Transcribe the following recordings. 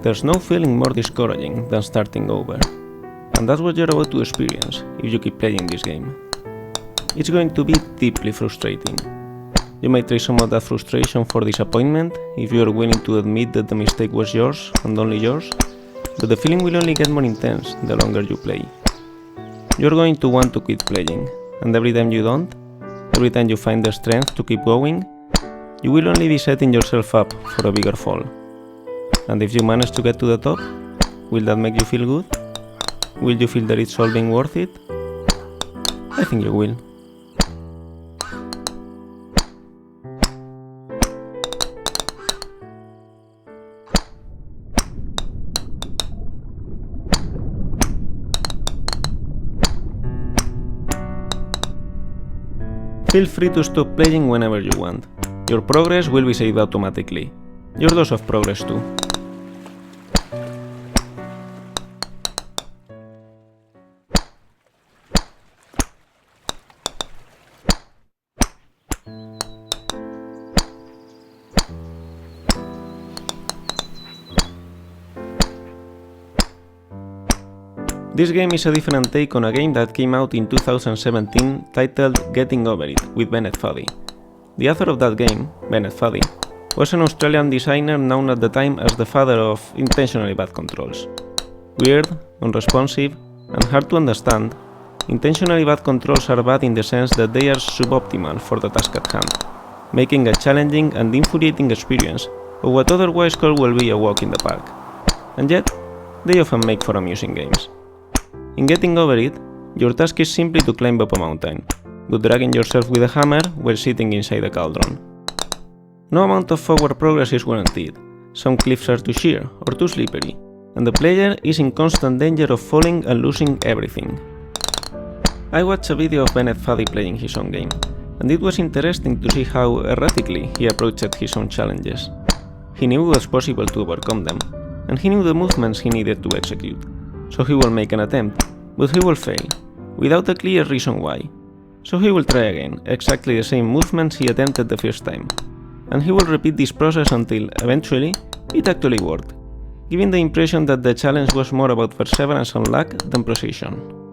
There's no feeling more discouraging than starting over, and that's what you're about to experience if you keep playing this game. It's going to be deeply frustrating. You may trade some of that frustration for disappointment if you are willing to admit that the mistake was yours and only yours, but the feeling will only get more intense the longer you play. You're going to want to quit playing, and every time you don't, every time you find the strength to keep going, you will only be setting yourself up for a bigger fall. And if you manage to get to the top, will that make you feel good? Will you feel that it's all being worth it? I think you will. Feel free to stop playing whenever you want. Your progress will be saved automatically. Your dose of progress too. This game is a different take on a game that came out in 2017 titled Getting Over It with Bennett Foddy. The author of that game, Bennett Foddy, was an Australian designer known at the time as the father of intentionally bad controls. Weird, unresponsive, and hard to understand, intentionally bad controls are bad in the sense that they are suboptimal for the task at hand, making a challenging and infuriating experience of what otherwise could well be a walk in the park. And yet, they often make for amusing games. In Getting Over It, your task is simply to climb up a mountain, but dragging yourself with a hammer while sitting inside a cauldron. No amount of forward progress is guaranteed, some cliffs are too sheer or too slippery, and the player is in constant danger of falling and losing everything. I watched a video of Bennett Foddy playing his own game, and it was interesting to see how erratically he approached his own challenges. He knew it was possible to overcome them, and he knew the movements he needed to execute. So he will make an attempt, but he will fail, without a clear reason why. So he will try again, exactly the same movements he attempted the first time. And he will repeat this process until, eventually, it actually worked, giving the impression that the challenge was more about perseverance and luck than precision.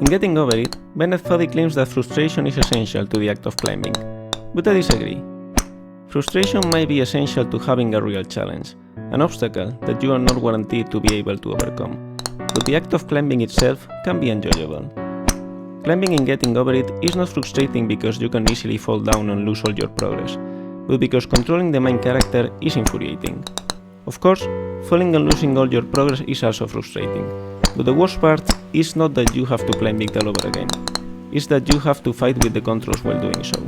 In Getting Over It, Bennett Foddy claims that frustration is essential to the act of climbing, but I disagree. Frustration might be essential to having a real challenge, an obstacle that you are not guaranteed to be able to overcome, but the act of climbing itself can be enjoyable. Climbing and Getting Over It is not frustrating because you can easily fall down and lose all your progress, but because controlling the main character is infuriating. Of course, falling and losing all your progress is also frustrating. But the worst part is not that you have to climb it all over again, it's that you have to fight with the controls while doing so.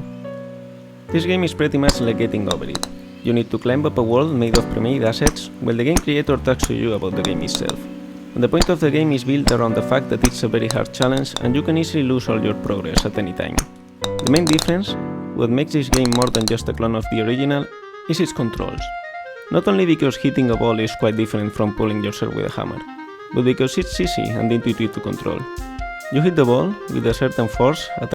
This game is pretty much like Getting Over It. You need to climb up a wall made of pre-made assets while the game creator talks to you about the game itself. And the point of the game is built around the fact that it's a very hard challenge and you can easily lose all your progress at any time. The main difference, what makes this game more than just a clone of the original, is its controls. Not only because hitting a ball is quite different from pulling yourself with a hammer, but because it's easy and intuitive to control. You hit the ball with a certain force at